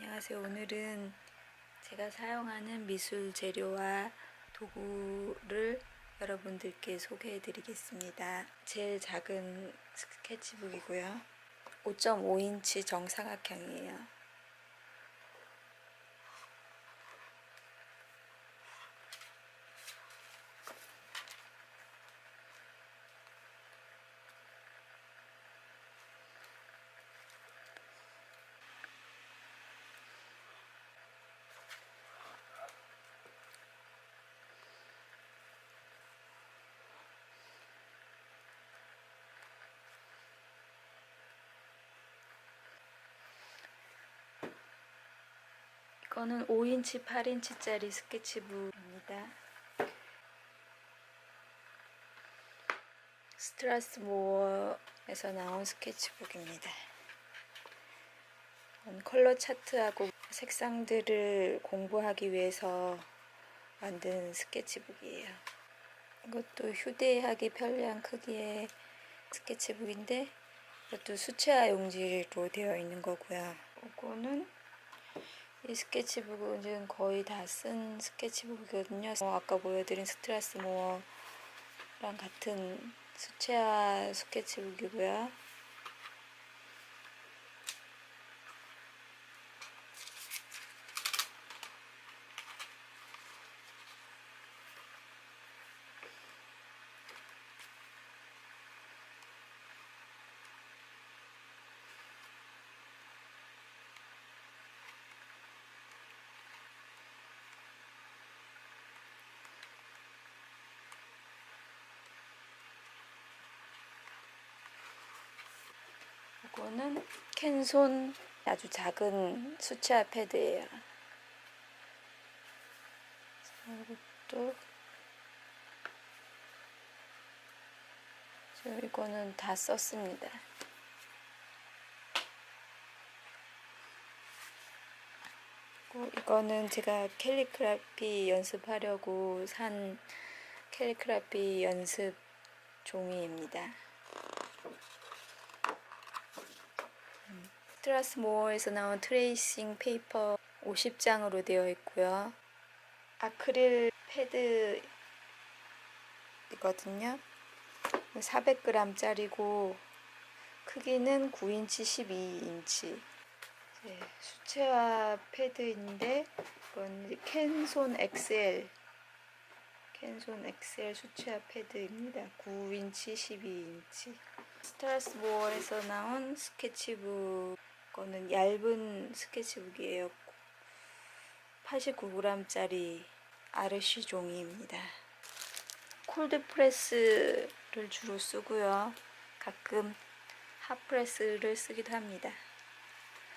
안녕하세요. 오늘은 제가 사용하는 미술 재료와 도구를 여러분들께 소개해 드리겠습니다. 제일 작은 스케치북이고요. 5.5인치 정사각형이에요. 이거는 5인치, 8인치짜리 스케치북입니다. 스트라스모어에서 나온 스케치북입니다. 컬러 차트하고 색상들을 공부하기 위해서 만든 스케치북이에요. 이것도 휴대하기 편리한 크기의 스케치북인데 이것도 수채화 용지로 되어 있는 거고요. 이거는 이 스케치북은 거의 다 쓴 스케치북이거든요. 아까 보여드린 스트라스모어랑 같은 수채화 스케치북이고요. 이거는 캔손 아주 작은 수채화 패드예요. 이것도 이거는 다 썼습니다. 이거는 제가 캘리그라피 연습하려고 산 캘리그라피 연습 종이입니다. 스트라스모어에서 나온 트레이싱 페이퍼 50장으로 되어 있고요. 아크릴 패드이거든요. 400g짜리고 크기는 9인치, 12인치. 수채화 패드인데 이건 캔손 XL 수채화 패드입니다. 9인치, 12인치. 스트라스모어에서 나온 스케치북, 거는 얇은 스케치북이에요. 89g짜리 아르시 종이입니다. 콜드프레스를 주로 쓰고요. 가끔 핫프레스를 쓰기도 합니다.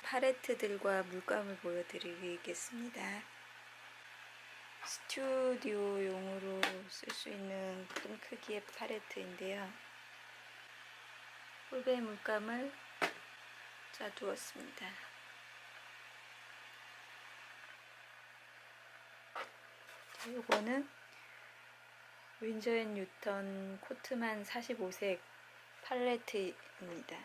팔레트들과 물감을 보여드리겠습니다. 스튜디오용으로 쓸 수 있는 큰 크기의 팔레트인데요. 홀베 물감을 짜두었습니다. 이거는 윈저 앤 뉴턴 코트만 45색 팔레트입니다.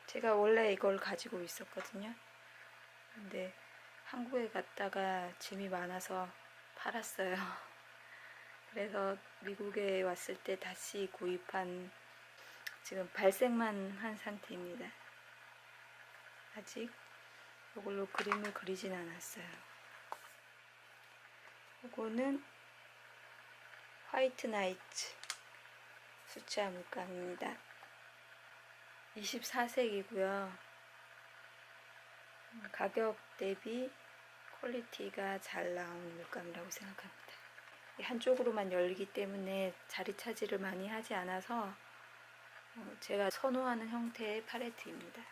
제가 원래 이걸 가지고 있었거든요. 근데 한국에 갔다가 짐이 많아서 팔았어요. 그래서 미국에 왔을 때 다시 구입한, 지금 발색만 한 상태입니다. 아직 이걸로 그림을 그리진 않았어요. 이거는 화이트 나이트 수채화 물감입니다. 24색이고요. 가격 대비 퀄리티가 잘 나온 물감이라고 생각합니다. 한쪽으로만 열리기 때문에 자리 차지를 많이 하지 않아서 제가 선호하는 형태의 팔레트입니다.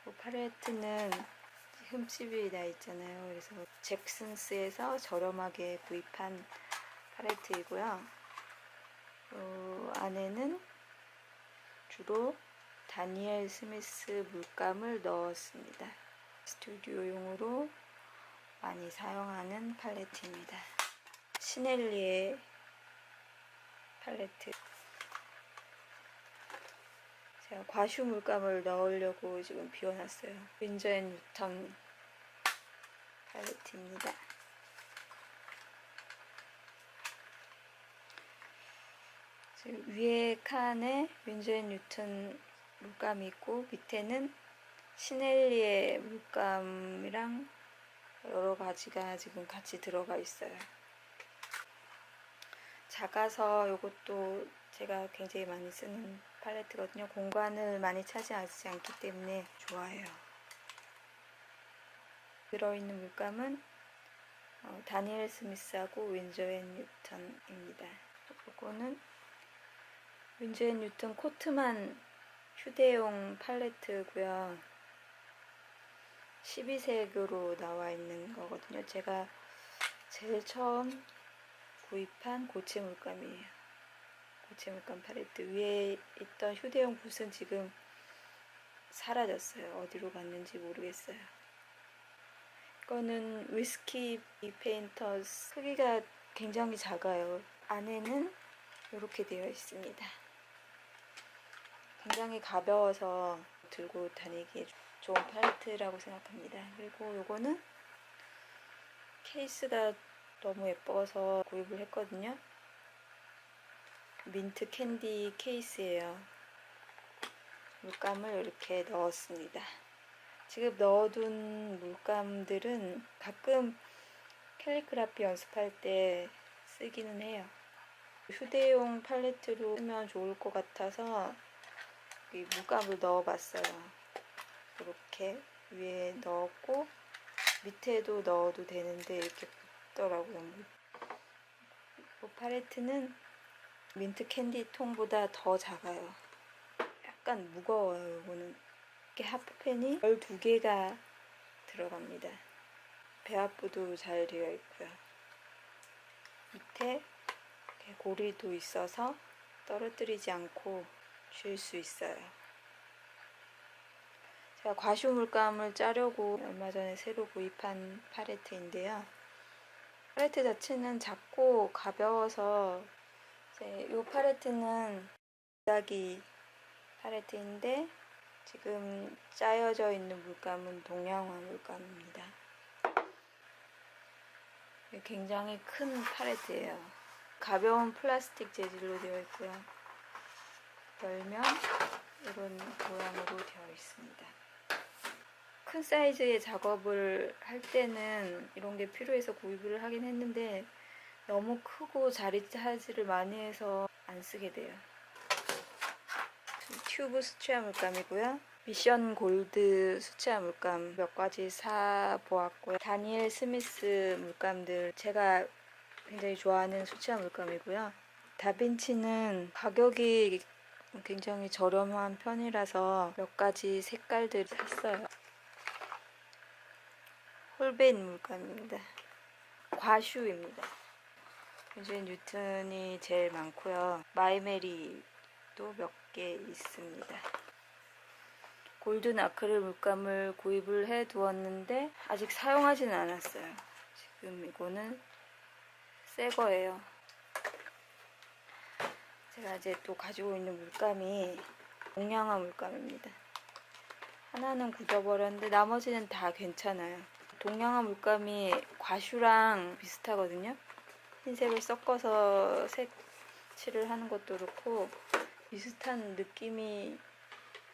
이 팔레트는 흠집이 나 있잖아요. 그래서 잭슨스에서 저렴하게 구입한 팔레트이고요. 안에는 주로 다니엘 스미스 물감을 넣었습니다. 스튜디오용으로 많이 사용하는 팔레트입니다. 시넬리에 팔레트. 제가 과슈 물감을 넣으려고 지금 비워놨어요. 윈저 앤 뉴턴 팔레트입니다. 지금 위에 칸에 윈저 앤 뉴턴 물감이 있고 밑에는 시넬리의 물감이랑 여러 가지가 지금 같이 들어가 있어요. 작아서 이것도 제가 굉장히 많이 쓰는 팔레트거든요. 공간을 많이 차지하지 않기 때문에 좋아요. 들어있는 물감은 다니엘 스미스하고 윈저 앤 뉴턴입니다. 이거는 윈저 앤 뉴턴 코트만 휴대용 팔레트고요. 12색으로 나와 있는 거거든요. 제가 제일 처음 구입한 고체 물감이에요. 고체 물감 팔레트. 위에 있던 휴대용 붓은 지금 사라졌어요. 어디로 갔는지 모르겠어요. 이거는 위스키 페인터스. 크기가 굉장히 작아요. 안에는 이렇게 되어 있습니다. 굉장히 가벼워서 들고 다니기에 좋은 팔레트라고 생각합니다. 그리고 요거는 케이스가 너무 예뻐서 구입을 했거든요. 민트 캔디 케이스예요. 물감을 이렇게 넣었습니다. 지금 넣어둔 물감들은 가끔 캘리그라피 연습할 때 쓰기는 해요. 휴대용 팔레트로 쓰면 좋을 것 같아서 이 물감을 넣어봤어요. 이렇게 위에 넣었고 밑에도 넣어도 되는데 이렇게 붙더라고요. 이 팔레트는 민트 캔디 통보다 더 작아요. 약간 무거워요. 이거는 이렇게 하프펜이 12개가 들어갑니다. 배합부도 잘 되어 있고요. 밑에 이렇게 고리도 있어서 떨어뜨리지 않고 줄 수 있어요. 제가 과슈 물감을 짜려고 얼마 전에 새로 구입한 팔레트인데요. 팔레트 자체는 작고 가벼워서 이 팔레트는 기다기 팔레트인데 지금 짜여져 있는 물감은 동양화 물감입니다. 굉장히 큰 팔레트예요. 가벼운 플라스틱 재질로 되어 있고요. 열면 이런 모양으로 되어 있습니다. 큰 사이즈의 작업을 할 때는 이런 게 필요해서 구입을 하긴 했는데 너무 크고 자리 차지를 많이 해서 안 쓰게 돼요. 튜브 수채화 물감이고요. 미션 골드 수채화 물감 몇 가지 사 보았고요. 다니엘 스미스 물감들 제가 굉장히 좋아하는 수채화 물감이고요. 다빈치는 가격이 굉장히 저렴한 편이라서 몇 가지 색깔들 샀어요. 홀베인 물감입니다. 과슈입니다. 윈저 앤 뉴턴이 제일 많고요. 마이메리도 몇 개 있습니다. 골든 아크릴 물감을 구입을 해 두었는데 아직 사용하지는 않았어요. 지금 이거는 새 거예요. 제가 이제 또 가지고 있는 물감이 동양화 물감입니다. 하나는 굳어버렸는데 나머지는 다 괜찮아요. 동양화 물감이 과슈랑 비슷하거든요. 흰색을 섞어서 색칠을 하는 것도 그렇고 비슷한 느낌이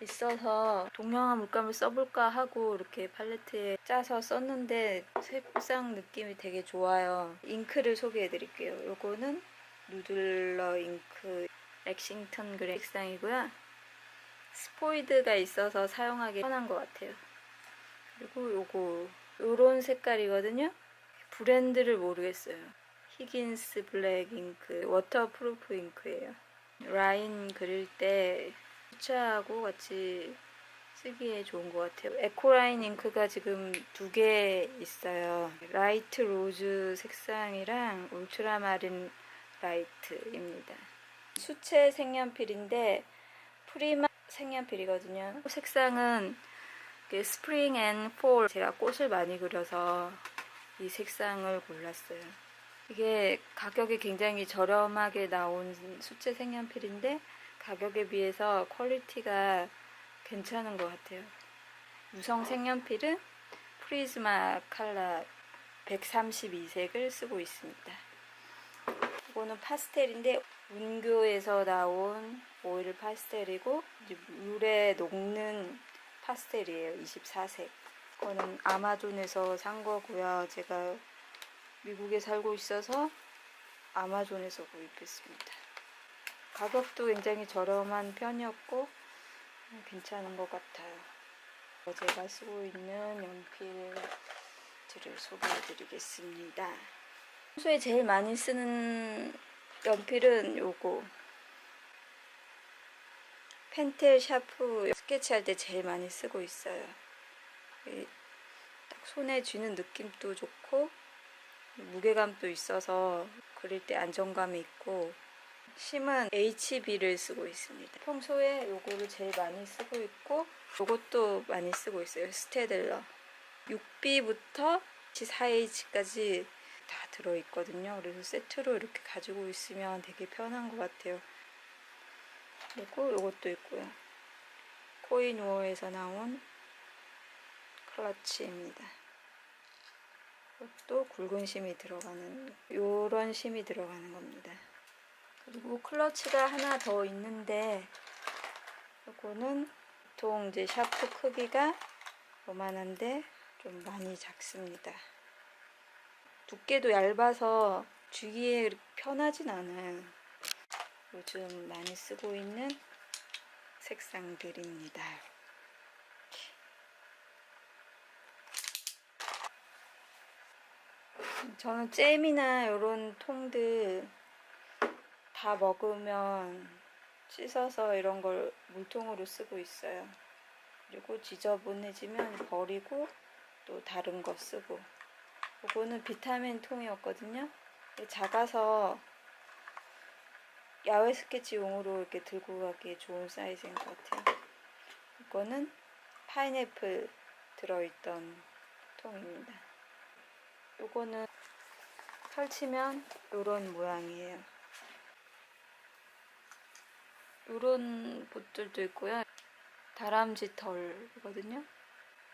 있어서 동양화 물감을 써볼까 하고 이렇게 팔레트에 짜서 썼는데 색상 느낌이 되게 좋아요. 잉크를 소개해 드릴게요. 요거는 누들러 잉크 렉싱턴 그레이 색상이고요. 스포이드가 있어서 사용하기 편한 것 같아요. 그리고 요런 색깔이거든요. 브랜드를 모르겠어요. 히긴스 블랙 잉크, 워터프루프 잉크예요. 라인 그릴 때 수채하고 같이 쓰기에 좋은 것 같아요. 에코라인 잉크가 지금 2개 있어요. 라이트 로즈 색상이랑 울트라마린 라이트입니다. 수채 색연필인데 프리마 색연필이거든요. 색상은 스프링 앤 폴, 제가 꽃을 많이 그려서 이 색상을 골랐어요. 이게 가격이 굉장히 저렴하게 나온 수채 색연필인데 가격에 비해서 퀄리티가 괜찮은 것 같아요. 유성 색연필은 프리즈마 컬러 132색을 쓰고 있습니다. 이거는 파스텔인데 문교에서 나온 오일 파스텔이고 이제 물에 녹는 파스텔이에요. 24색. 이거는 아마존에서 산 거고요. 제가 미국에 살고 있어서 아마존에서 구입했습니다. 가격도 굉장히 저렴한 편이었고 괜찮은 것 같아요. 제가 쓰고 있는 연필들을 소개해 드리겠습니다. 평소에 제일 많이 쓰는 연필은 요거 펜텔 샤프 스케치할 때 제일 많이 쓰고 있어요. 딱 손에 쥐는 느낌도 좋고 무게감도 있어서 그릴 때 안정감이 있고 심은 HB를 쓰고 있습니다. 평소에 요거를 제일 많이 쓰고 있고 요것도 많이 쓰고 있어요. 스테들러 6B부터 4H까지 다 들어있거든요. 그래서 세트로 이렇게 가지고 있으면 되게 편한 것 같아요. 그리고 요것도 있고요. 코이누어에서 나온 클러치입니다. 이것도 굵은 심이 들어가는 요런 심이 들어가는 겁니다. 그리고 클러치가 하나 더 있는데 요거는 보통 이제 샤프 크기가 요만한데 좀 많이 작습니다. 두께도 얇아서 쥐기에 편하진 않아요. 요즘 많이 쓰고 있는 색상들입니다. 저는 잼이나 이런 통들 다 먹으면 씻어서 이런 걸 물통으로 쓰고 있어요. 그리고 지저분해지면 버리고 또 다른 거 쓰고. 이거는 비타민 통이었거든요. 작아서 야외 스케치용으로 이렇게 들고 가기 좋은 사이즈인 것 같아요. 이거는 파인애플 들어있던 통입니다. 이거는 펼치면 이런 모양이에요. 이런 붓들도 있고요. 다람쥐 털이거든요.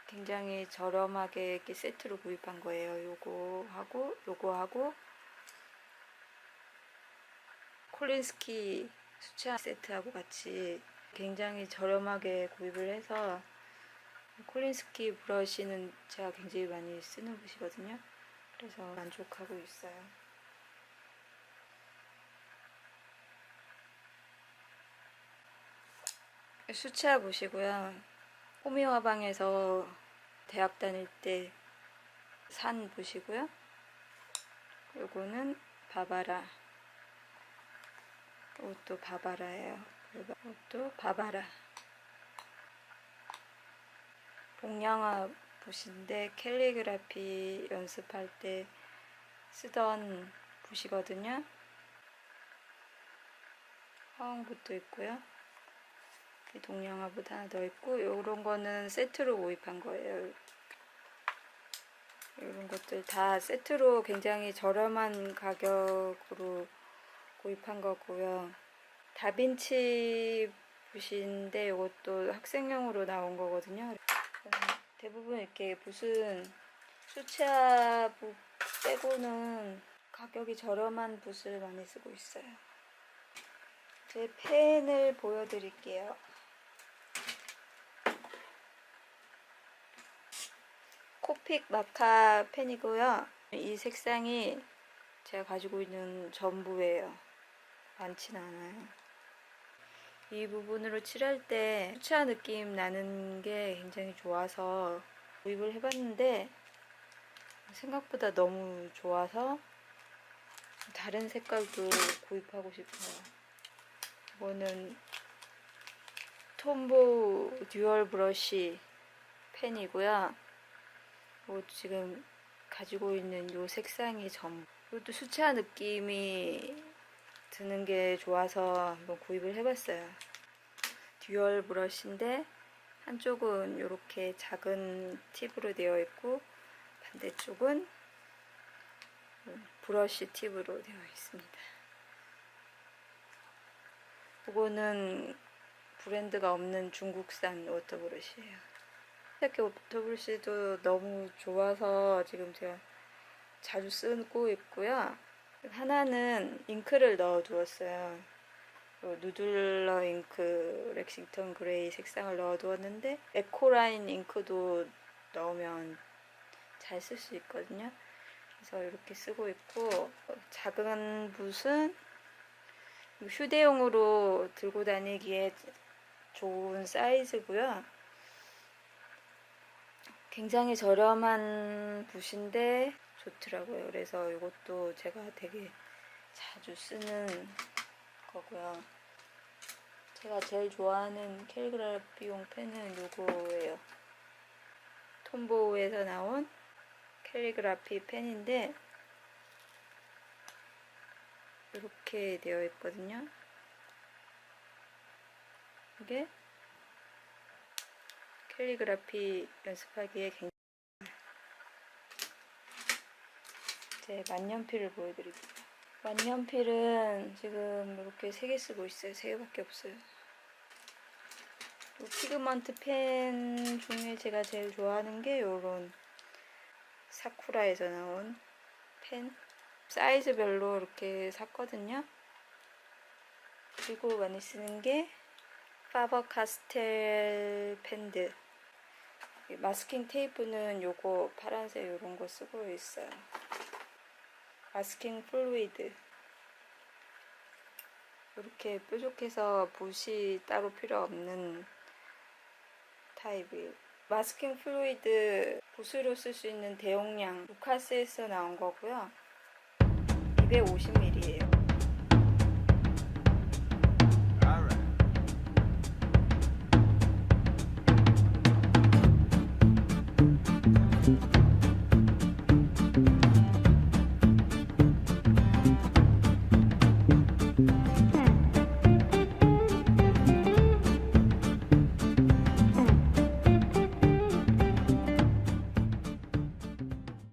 굉장히 저렴하게 이렇게 세트로 구입한 거예요. 요거하고 콜린스키 수채화 세트하고 같이 굉장히 저렴하게 구입을 해서 콜린스키 브러쉬는 제가 굉장히 많이 쓰는 붓이거든요. 그래서 만족하고 있어요. 수채화 붓이고요. 호미화방에서 대학 다닐 때 산 붓이고요. 요거는 바바라. 이것도 바바라예요. 이것도 바바라. 복양화 붓인데 캘리그라피 연습할 때 쓰던 붓이거든요. 화홍붓도 있고요. 동양화 붓 하나 더 있고 요런 거는 세트로 구입한 거예요. 이런 것들 다 세트로 굉장히 저렴한 가격으로 구입한 거고요. 다빈치 붓인데 이것도 학생용으로 나온 거거든요. 대부분 이렇게 붓은 수채화 붓 빼고는 가격이 저렴한 붓을 많이 쓰고 있어요. 제 펜을 보여드릴게요. 코픽 마카 펜이고요. 이 색상이 제가 가지고 있는 전부예요. 많지는 않아요. 이 부분으로 칠할 때 수채화 느낌 나는 게 굉장히 좋아서 구입을 해봤는데 생각보다 너무 좋아서 다른 색깔도 구입하고 싶어요. 이거는 톰보 듀얼 브러쉬 펜이고요. 이것도 지금 가지고 있는 이 색상이 전부. 이것도 수채화 느낌이 드는 게 좋아서 한번 구입을 해봤어요. 듀얼 브러쉬인데 한쪽은 이렇게 작은 팁으로 되어 있고 반대쪽은 브러쉬 팁으로 되어 있습니다. 이거는 브랜드가 없는 중국산 워터브러쉬예요. 이렇게 워터브러쉬도 너무 좋아서 지금 제가 자주 쓰고 있고요. 하나는 잉크를 넣어 두었어요. 누들러 잉크 렉싱턴 그레이 색상을 넣어 두었는데 에코라인 잉크도 넣으면 잘 쓸 수 있거든요. 그래서 이렇게 쓰고 있고, 작은 붓은 휴대용으로 들고 다니기에 좋은 사이즈고요. 굉장히 저렴한 붓인데 좋더라고요. 그래서 이것도 제가 되게 자주 쓰는 거고요. 제가 제일 좋아하는 캘리그라피용 펜은 이거예요. 톰보우에서 나온 캘리그라피 펜인데 이렇게 되어 있거든요. 이게 캘리그라피 연습하기에 굉장히 제 만년필을 보여드릴게요. 만년필은 지금 이렇게 3개 쓰고 있어요. 3개밖에 없어요. 피그먼트 펜 중에 제가 제일 좋아하는 게 요런 사쿠라에서 나온 펜, 사이즈별로 이렇게 샀거든요. 그리고 많이 쓰는 게 파버 카스텔 펜들. 마스킹 테이프는 요거 파란색 요런 거 쓰고 있어요. 마스킹 플루이드. 이렇게 뾰족해서 붓이 따로 필요 없는 타입이에요. 마스킹 플루이드 붓으로 쓸 수 있는 대용량 루카스에서 나온 거고요. 250ml예요.